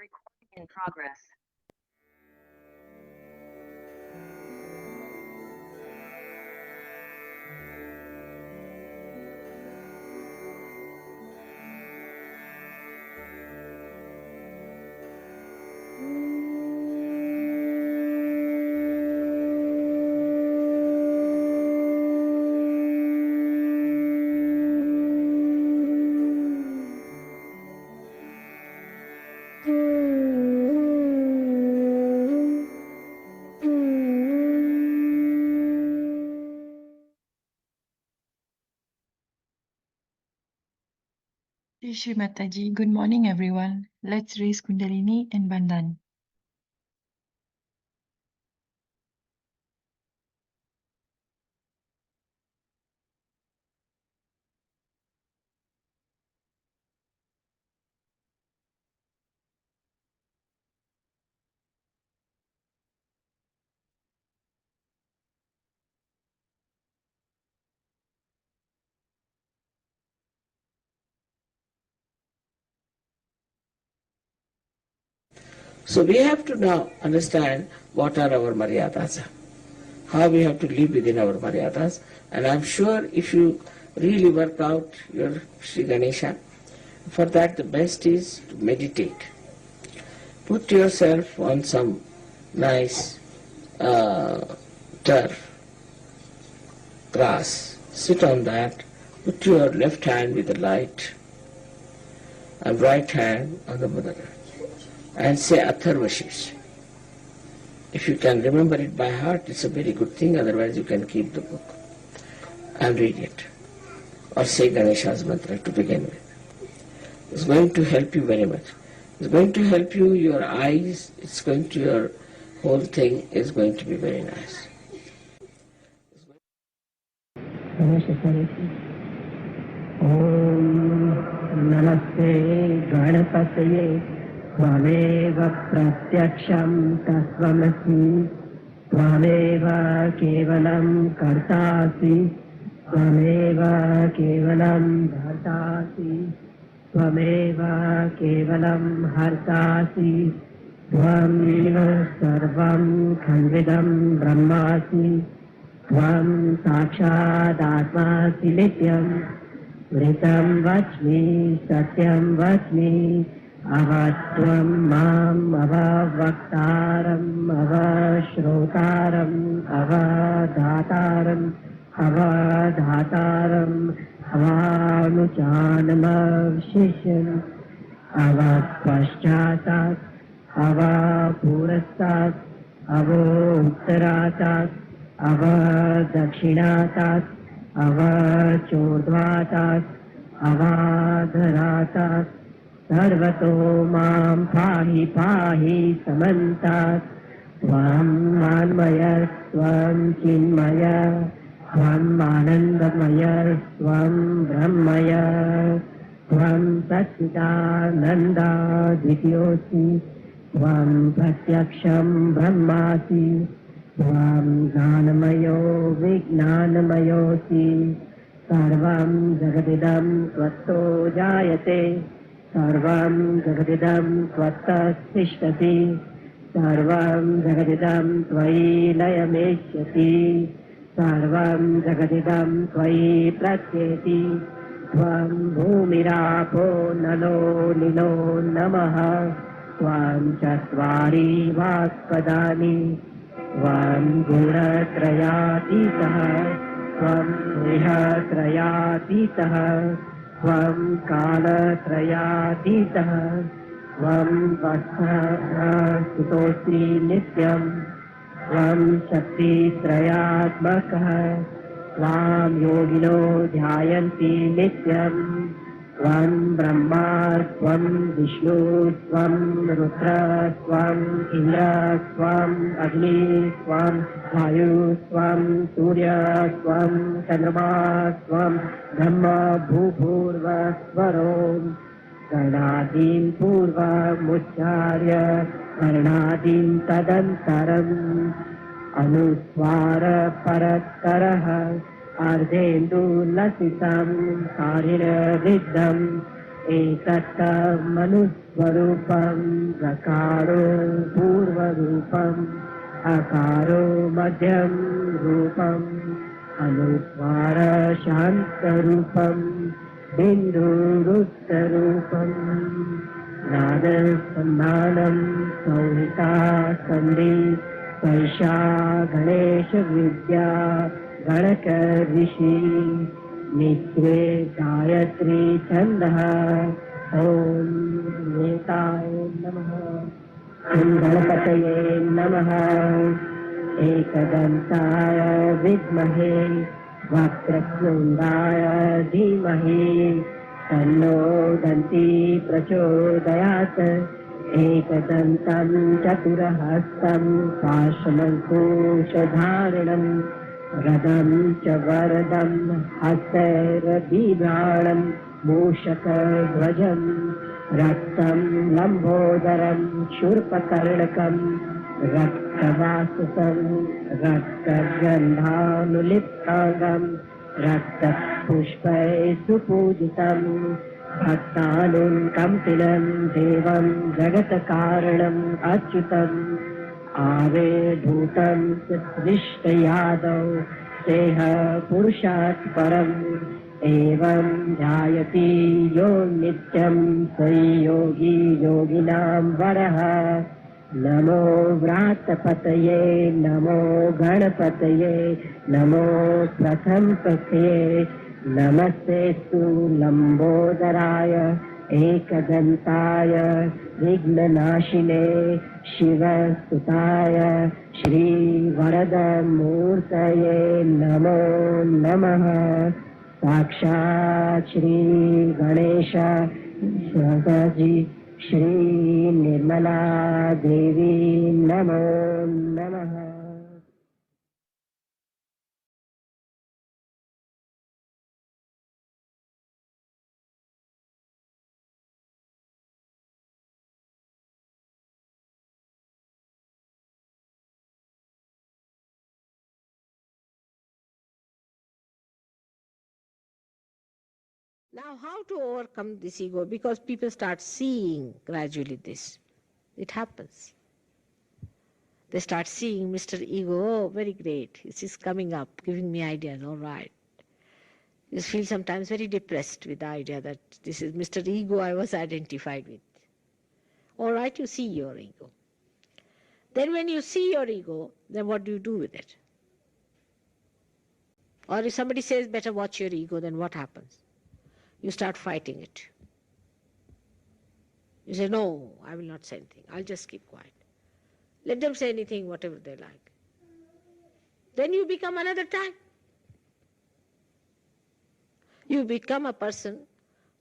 Recording in progress. Shri Mataji, good morning everyone. Let's raise Kundalini and Bandhan. So we have to now understand what are our maryadas, how we have to live within our maryadas, and I'm sure if you really work out your Sri Ganesha, for that the best is to meditate. Put yourself on some nice turf, grass, sit on that, put your left hand with the light and right hand on the Mother Earth, and say Atharvashish. If you can remember it by heart, it's a very good thing, otherwise you can keep the book and read it. Or say Ganesha's mantra to begin with. It's going to help you very much. It's going to help you, your eyes, it's going to, your whole thing is going to be very nice. Om Namaste Ganapataye Tvameva Pratyaksham Tasvamasi Tvameva Kevalam Kartasi Tvameva Kevalam Dhartasi Tvameva Kevalam Hartasi Tvameva Sarvam Khalvidam Brahmasi Tvam Sakshādatmāsi Nityam Vritam Vachmi Satyam Vachmi Avatvam Mam Avavaktaram Avashrotaram Avadhataram Avadhataram Avanuchanam Avshisham Avaspashchatat Avapurastat Avottaratat Avadakshinatat Avachordvatat Avadharatat Sarvato Mam Pahi Pahi Samantat Tvam Manmaya Tvam Chinmaya Tvam Anandamaya Tvam Brahmaya Tvam Satchidananda Dityosi Tvam Pratyaksham Brahmasi Tvam Jnanamayo Vijnanamayosi Sarvam Jagadidam Tvatto Jayate Sarvam Jagadidam Tvattas Tishtati Sarvam Jagadidam Tvai Layameshyati Sarvam Jagadidam Tvai Pratyeti Tvam Bhumirapo Nalo Nilo Namaha Tvam Chatvari Vaspadaani Tvam Gunatrayatitaha Tvam Nihatrayatitaha Tvam Kalatrayatitaha Tvam Vasthasitosi Nityam Tvam Shakti Trayatmakaha Tvam Yogino Dhyayanti Nityam Tvam Brahma Tvam Vishnu Tvam Rudra Tvam Indra Tvam Agni Tvam Vayu Tvam Surya Tvam Chandrama Tvam Brahma Bhupurva Svarom Karnadim Purva Mucharya Karnadim Tadantaram Anuswara Parattaraha Ardendu Lasitam Karira Viddham एकस्तमनुस्वरूपं प्रकारो पूर्वरूपम् अकारो मध्यं रूपम् अनुस्वार शान्तरूपम् बिन्दुरुक्तरूपम् नादसन्धानं संहिता सन्धि स्पर्शा गणेशविद्या गणक ऋषि नित्ये गायत्री छन्दः ॐ नेताय नमः गणपतये नमः एकदन्ताय विद्महे वक्रतुण्डाय धीमहि तन्नो दन्ती प्रचोदयात् एकदन्तं चतुरहस्तं पाशमङ्कुशधारिणं रदं च वरदं हस्तैर्बिभ्राणं मूषकध्वजं रक्तं लम्बोदरं शूर्पकर्णकं रक्तवासुतं रक्तगन्धानुलिप्ताङ्गं रक्तपुष्पैः सुपूजितं भक्तानुकम्पिनं देवं जगत्कारणम् अच्युतम् आविर्भूतं सृष्टयादौ सेह पुरुषात् परम् एवं ध्यायति यो नित्यं स योगी योगिनां वरः नमो व्रातपतये नमो गणपतये नमो प्रथमपतये नमस्तेस्तु लम्बोदराय एकदन्ताय विघ्ननाशिने शिवसुताय श्रीवरदमूर्तये नमो नमः साक्षात् श्री गणेश माताजी श्री निर्मला देवी नमो नमः. Now, how to overcome this ego? Because people start seeing gradually this. It happens. They start seeing Mr. Ego, oh, very great. This is coming up, giving me ideas, all right. You feel sometimes very depressed with the idea that this is Mr. Ego I was identified with. All right, you see your ego. Then when you see your ego, then what do you do with it? Or if somebody says, better watch your ego, then what happens? You start fighting it. You say, no, I will not say anything. I'll just keep quiet. Let them say anything, whatever they like. Then you become another type. You become a person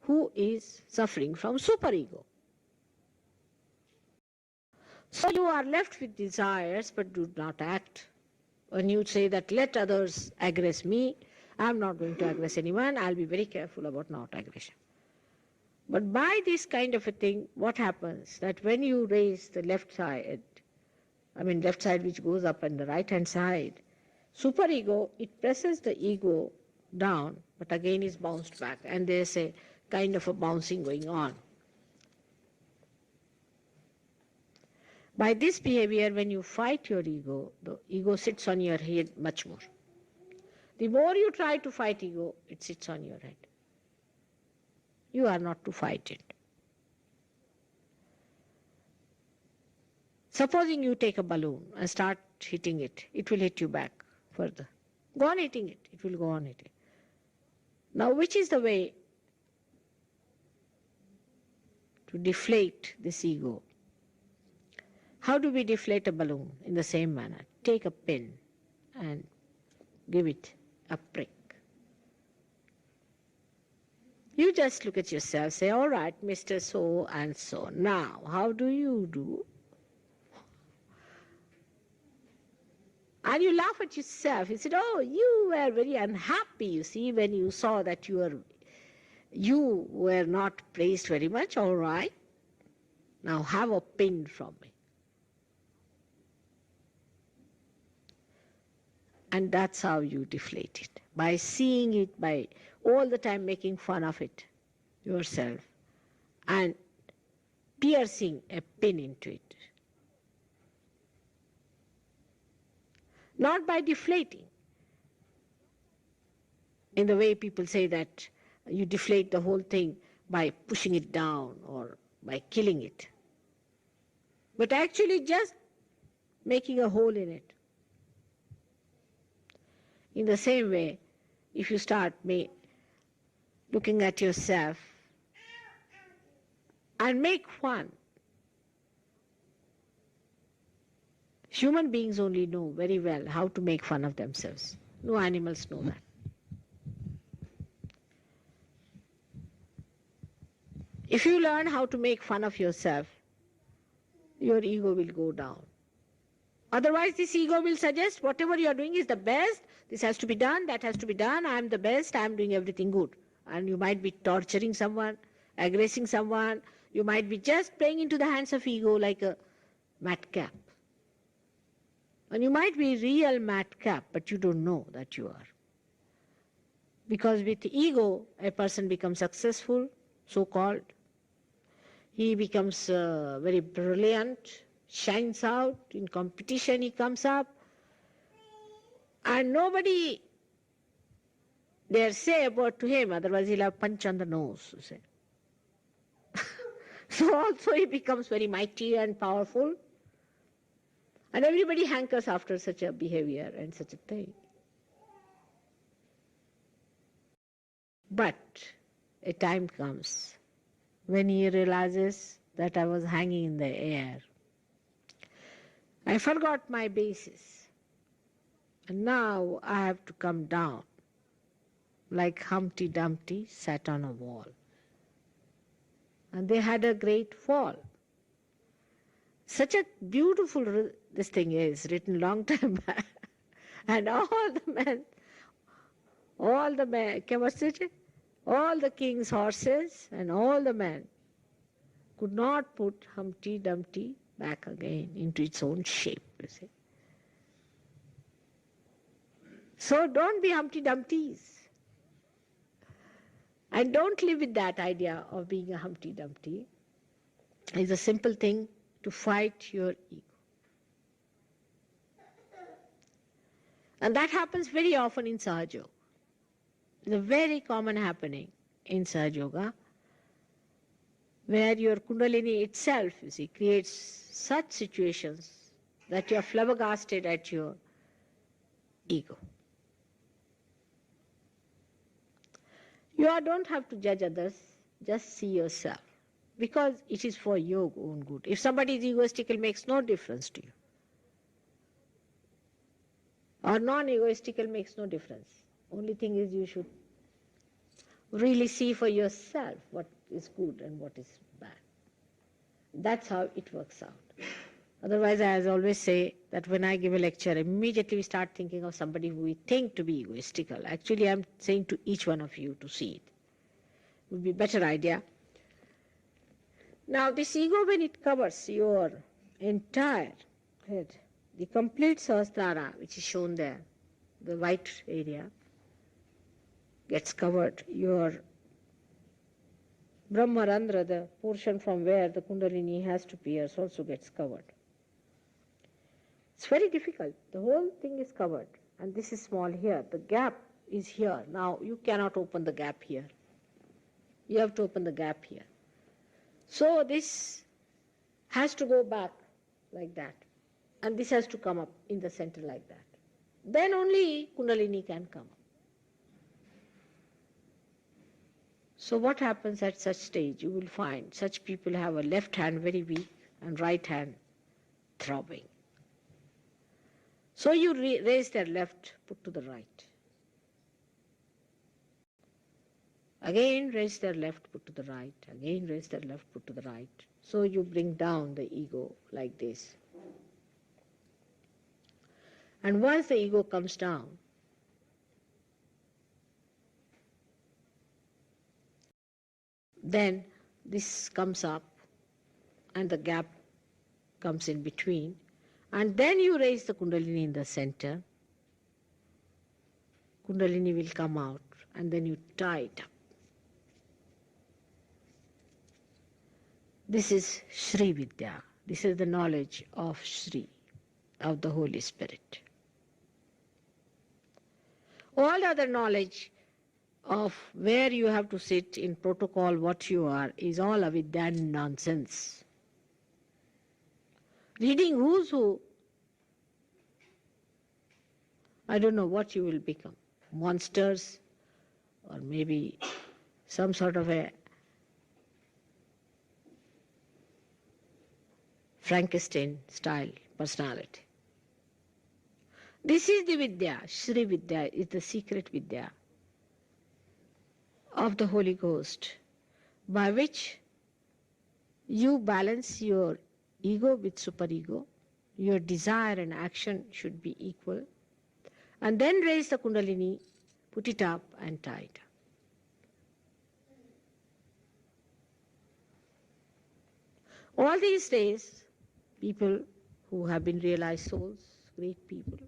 who is suffering from superego. So you are left with desires but do not act. When you say that let others aggress me, I'm not going to aggress anyone, I'll be very careful about not aggression. But by this kind of a thing, what happens? That when you raise the left side which goes up and the right hand side, superego, it presses the ego down, but again is bounced back, and there's a kind of a bouncing going on. By this behavior, when you fight your ego, the ego sits on your head much more. The more you try to fight ego, it sits on your head. You are not to fight it. Supposing you take a balloon and start hitting it, it will hit you back further. Go on hitting it, it will go on hitting. Now, which is the way to deflate this ego? How do we deflate a balloon? In the same manner. Take a pin and give it a prick. You just look at yourself, say, all right, Mr. So and so. Now, how do you do? And you laugh at yourself. You said, oh, you were very unhappy, you see, when you saw that you were not praised very much. All right. Now have a pin from me. And that's how you deflate it. By seeing it, by all the time making fun of it yourself. and piercing a pin into it. Not by deflating, in the way people say that you deflate the whole thing by pushing it down or by killing it, but actually just making a hole in it. In the same way, if you start looking at yourself and make fun, human beings only know very well how to make fun of themselves. No animals know that. If you learn how to make fun of yourself, your ego will go down. Otherwise, this ego will suggest whatever you are doing is the best, this has to be done, that has to be done, I am the best, I am doing everything good. And you might be torturing someone, aggressing someone, you might be just playing into the hands of ego like a madcap. And you might be real madcap, but you don't know that you are. Because with ego, a person becomes successful, so-called. He becomes very brilliant, shines out, in competition he comes up, and nobody dare say a word to him, otherwise he'll have punch on the nose. You say. So also he becomes very mighty and powerful, and everybody hankers after such a behavior and such a thing. But a time comes when he realizes that I was hanging in the air. I forgot my basis. And now I have to come down like Humpty Dumpty sat on a wall. And they had a great fall. Such a beautiful, this thing is, written long time back. And all the king's horses and all the men could not put Humpty Dumpty back again into its own shape, you see. So don't be Humpty Dumptys. And don't live with that idea of being a Humpty Dumpty. It's a simple thing to fight your ego. And that happens very often in Sahaja Yoga. It's a very common happening in Sahaja Yoga, where your Kundalini itself, you see, creates such situations that you are flabbergasted at your ego. You don't have to judge others, just see yourself, because it is for your own good. If somebody is egoistical, it makes no difference to you. Or non-egoistical makes no difference. Only thing is you should really see for yourself what is good and what is bad. That's how it works out. Otherwise, I always say that when I give a lecture, immediately we start thinking of somebody who we think to be egoistical. Actually, I'm saying to each one of you to see it. It would be a better idea. Now, this ego, when it covers your entire head, the complete Sahasrara, which is shown there, the white area, gets covered. Your Brahmarandra, the portion from where the Kundalini has to pierce, also gets covered. It's very difficult. The whole thing is covered. And this is small here. The gap is here. Now, you cannot open the gap here. You have to open the gap here. So this has to go back like that. And this has to come up in the center like that. Then only Kundalini can come up. So what happens at such stage? You will find such people have a left hand very weak and right hand throbbing. So you raise their left, put to the right. Again raise their left, put to the right. Again raise their left, put to the right. So you bring down the ego like this. And once the ego comes down, then this comes up and the gap comes in between. And then you raise the Kundalini in the center. Kundalini will come out and then you tie it up. This is Shri Vidya. This is the knowledge of Shri, of the Holy Spirit. All other knowledge of where you have to sit in protocol, what you are, is all avidya and nonsense. Reading who's who, I don't know what you will become. Monsters, or maybe some sort of a Frankenstein style personality. This is the Vidya. Shri Vidya is the secret Vidya of the Holy Ghost, by which you balance your ego with superego. Your desire and action should be equal. And then raise the Kundalini, put it up and tie it up. All these days, people who have been realized souls, great people,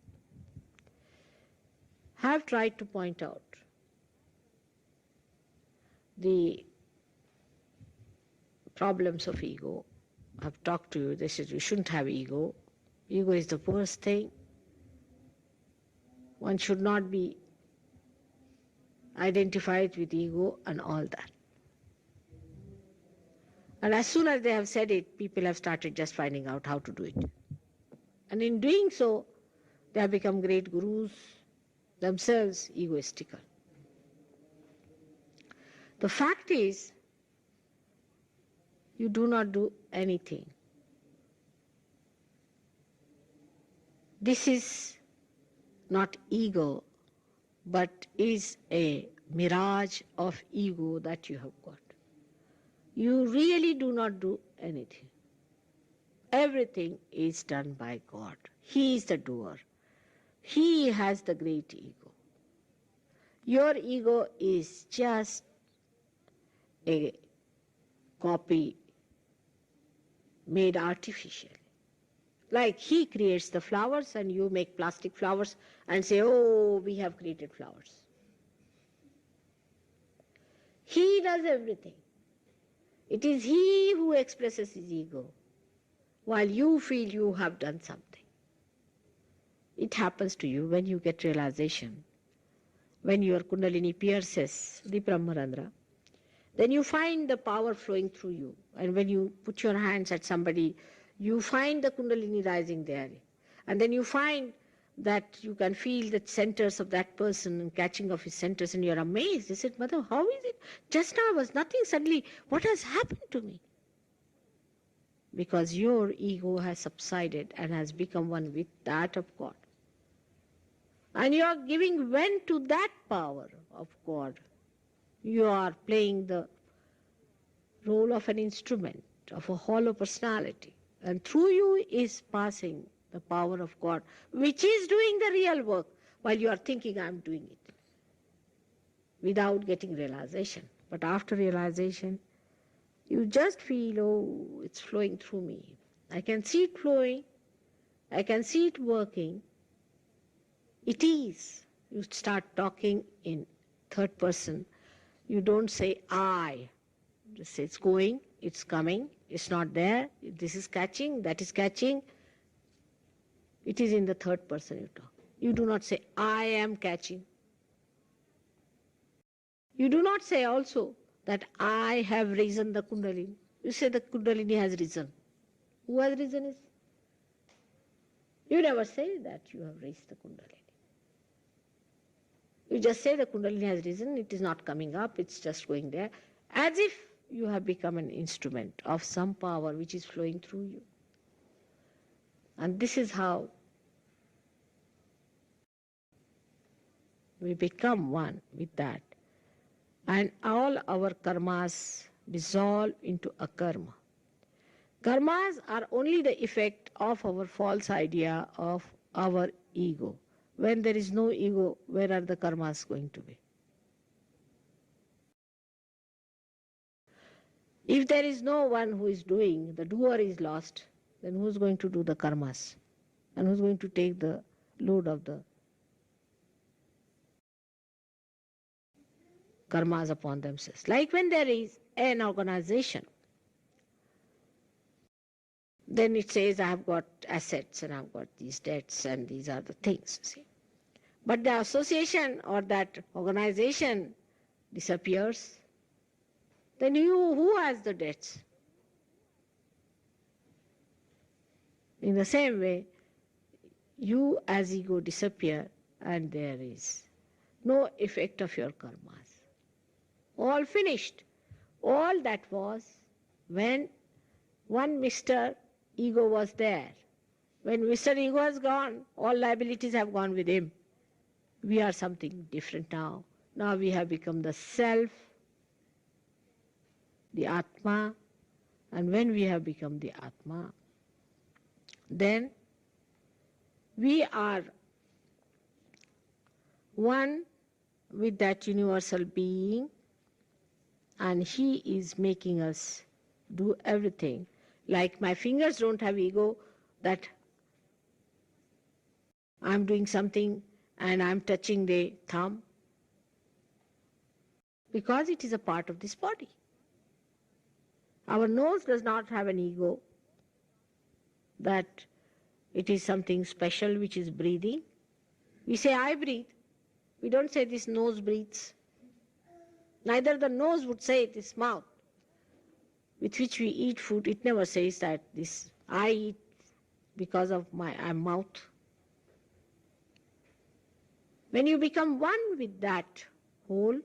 have tried to point out the problems of ego. I've talked to you, they said you shouldn't have ego. Ego is the worst thing. One should not be identified with ego and all that. And as soon as they have said it, people have started just finding out how to do it. And in doing so, they have become great gurus, themselves egoistical. The fact is, you do not do anything. This is not ego, but is a mirage of ego that you have got. You really do not do anything. Everything is done by God. He is the doer. He has the great ego. Your ego is just a copy made artificially. Like he creates the flowers and you make plastic flowers and say, oh, we have created flowers. He does everything. It is he who expresses his ego, while you feel you have done something. It happens to you when you get realization. When your Kundalini pierces the Brahmarandra, then you find the power flowing through you. And when you put your hands at somebody, you find the Kundalini rising there. And then you find that you can feel the centers of that person and catching of his centers, and you're amazed. You said, Mother, how is it? Just now was nothing, suddenly what has happened to me? Because your ego has subsided and has become one with that of God. And you are giving vent to that power of God. You are playing the role of an instrument, of a hollow personality. And through you is passing the power of God, which is doing the real work, while you are thinking, I'm doing it, without getting realization. But after realization, you just feel, oh, it's flowing through me. I can see it flowing. I can see it working. It is. You start talking in third person. You don't say I. Just say it's going, it's coming, it's not there, this is catching, that is catching. It is in the third person you talk. You do not say I am catching. You do not say also that I have risen the Kundalini. You say the Kundalini has risen. Who has risen is? You never say that you have raised the Kundalini. You just say the Kundalini has risen, it is not coming up, it's just going there, as if you have become an instrument of some power which is flowing through you. And this is how we become one with that. And all our karmas dissolve into a karma. Karmas are only the effect of our false idea of our ego. When there is no ego, where are the karmas going to be? If there is no one who is doing, the doer is lost, then who is going to do the karmas? And who is going to take the load of the karmas upon themselves? Like when there is an organization, then it says I have got assets and I've got these debts and these are the things, you see. But the association or that organization disappears. Then who has the debts? In the same way, you as ego disappear and there is no effect of your karmas. All finished. All that was when one Mr. Ego was there. When Mr. Ego is gone, all liabilities have gone with him. We are something different now. Now we have become the self, the Atma, and when we have become the Atma, then we are one with that universal being, and he is making us do everything. Like my fingers don't have ego that I'm doing something and I'm touching the thumb, because it is a part of this body. Our nose does not have an ego that it is something special which is breathing. We say, I breathe. We don't say this nose breathes. Neither the nose would say this mouth with which we eat food. It never says that this I eat because of my mouth. When you become one with that whole,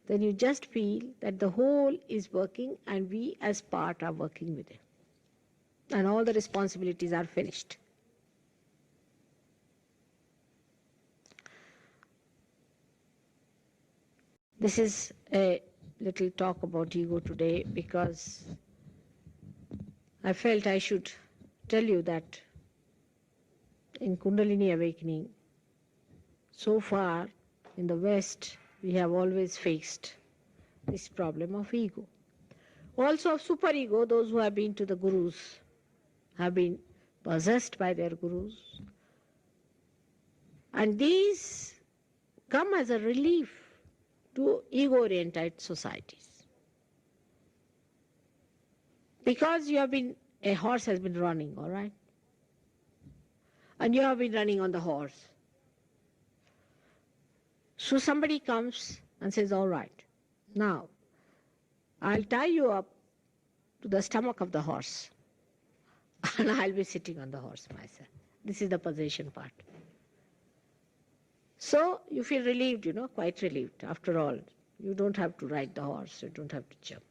then you just feel that the whole is working and we as part are working with it. And all the responsibilities are finished. This is a little talk about ego today because I felt I should tell you that in Kundalini awakening, so far in the West, we have always faced this problem of ego. Also of superego, those who have been to the gurus have been possessed by their gurus. And these come as a relief to ego-oriented societies. Because a horse has been running, all right? And you have been running on the horse. So somebody comes and says, all right, now I'll tie you up to the stomach of the horse and I'll be sitting on the horse myself. This is the possession part. So you feel relieved, quite relieved. After all, you don't have to ride the horse, you don't have to jump.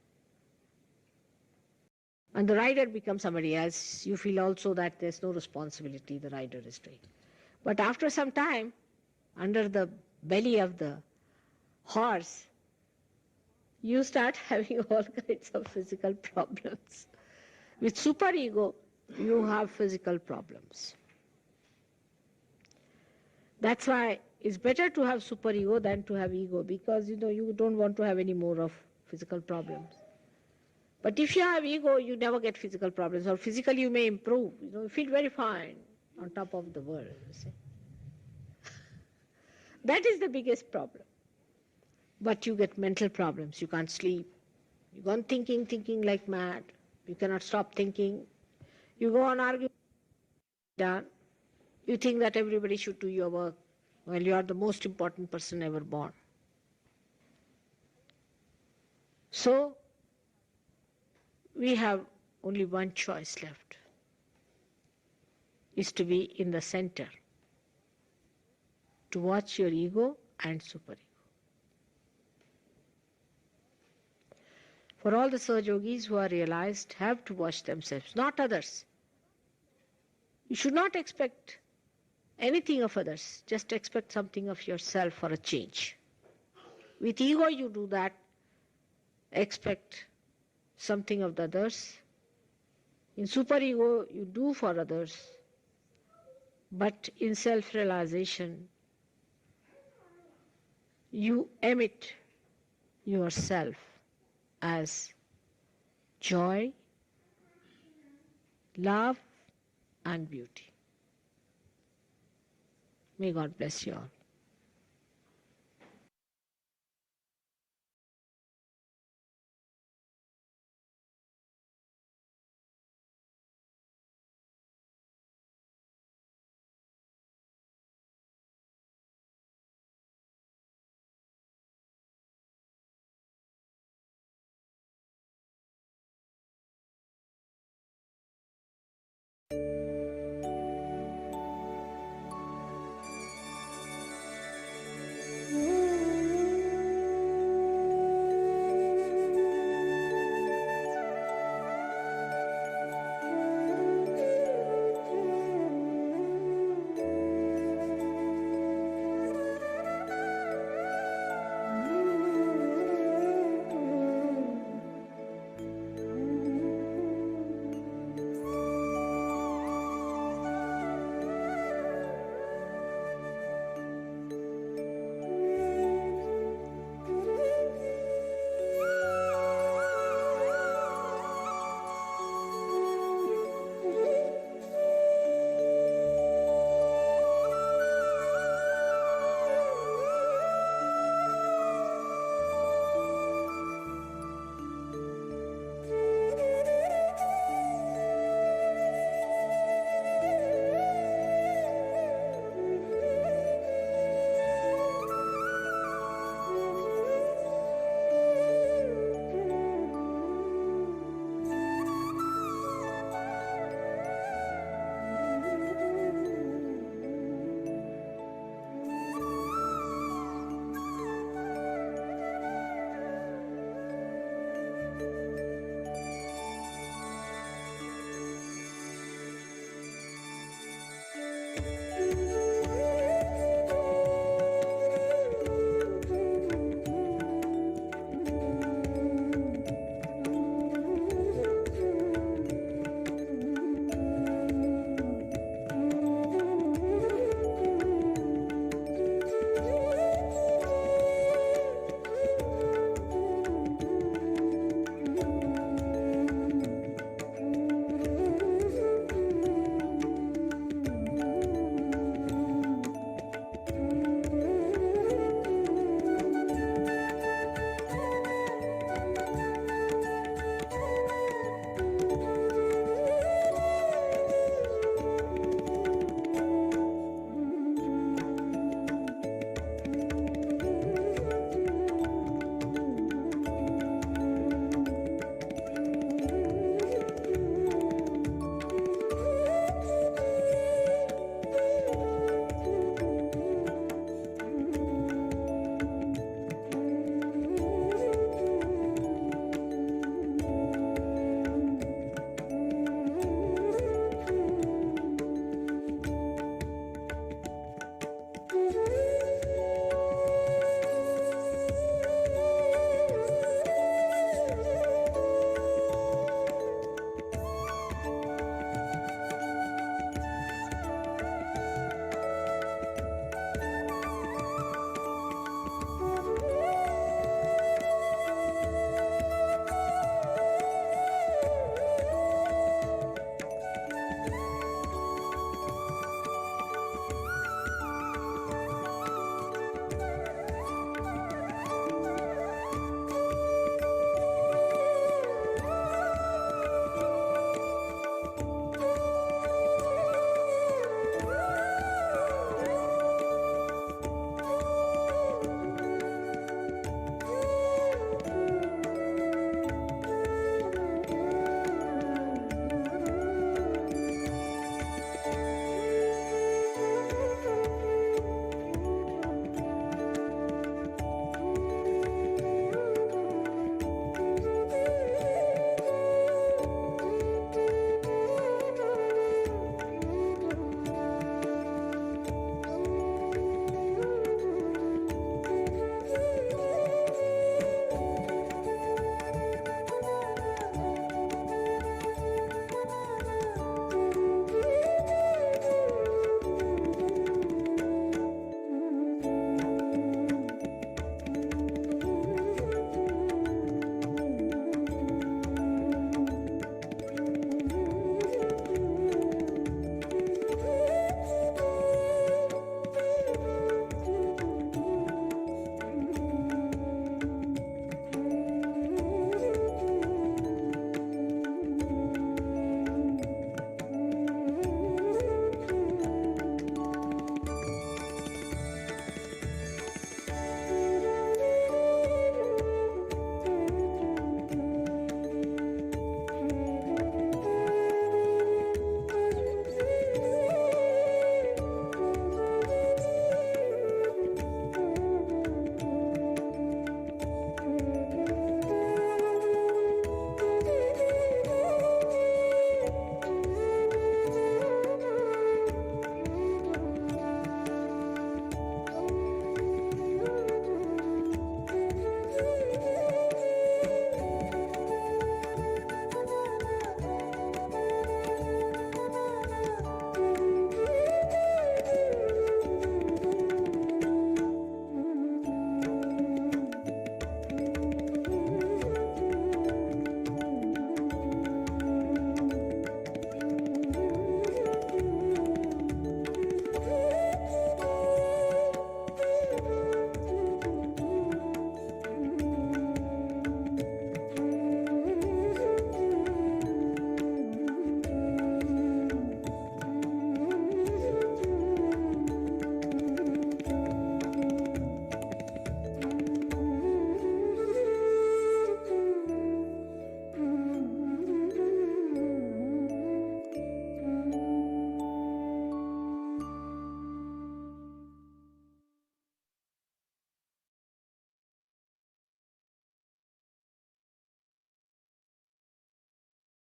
And the rider becomes somebody else. You feel also that there's no responsibility the rider is doing. But after some time, under the belly of the horse, you start having all kinds of physical problems. With superego, you have physical problems. That's why it's better to have superego than to have ego, because you don't want to have any more of physical problems. But if you have ego, you never get physical problems, or physically you may improve. You feel very fine on top of the world. You see. That is the biggest problem. But you get mental problems. You can't sleep. You go on thinking like mad. You cannot stop thinking. You go on arguing. Done. You think that everybody should do your work. Well, you are the most important person ever born. So, we have only one choice left, is to be in the center, to watch your ego and superego. For all the Sahaja Yogis who are realized have to watch themselves, not others. You should not expect anything of others, just expect something of yourself for a change. With ego you do that, expect something of the others. In superego you do for others, but in self-realization you emit yourself as joy, love and beauty. May God bless you all.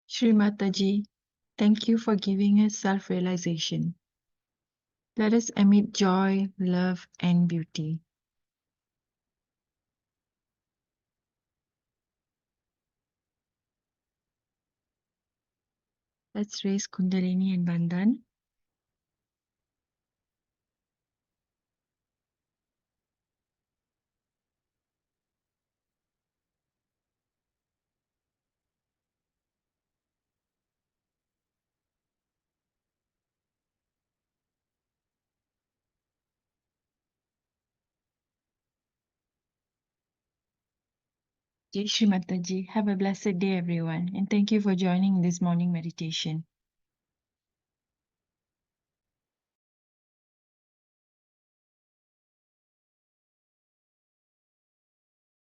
Shri Mataji, thank you for giving us self-realization. Let us emit joy, love, and beauty. Let's raise Kundalini and Bandhan. Jai Shri Mataji. Have a blessed day, everyone. And thank you for joining this morning meditation.